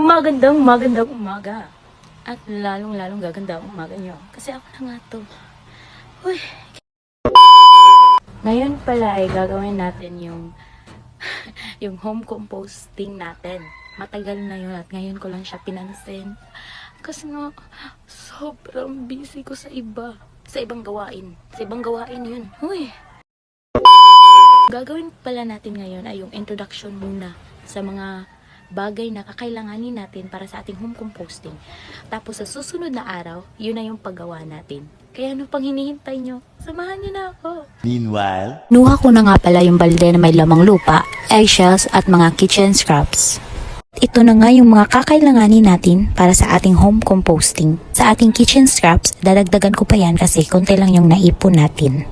magandang umaga. At lalong gaganda ang umaga nyo. Kasi ako na nga to. Uy. Ngayon pala ay gagawin natin yung home composting natin. Matagal na yun at ngayon ko lang siya pinansin. Kasi nga, sobrang busy ko sa iba. Sa ibang gawain. Sa ibang gawain yun. Uy. Gagawin pala natin ngayon ay yung introduction muna sa mga bagay na kakailanganin natin para sa ating home composting. Tapos sa susunod na araw, yun na yung paggawa natin. Kaya ano pang hinihintay nyo? Samahan nyo na ako. Meanwhile, Nuha ko na nga pala yung balde na may lamang lupa, eggshells at mga kitchen scraps. Ito na nga yung mga kakailanganin natin para sa ating home composting. Sa ating kitchen scraps, dadagdagan ko pa yan kasi konti lang yung naipon natin.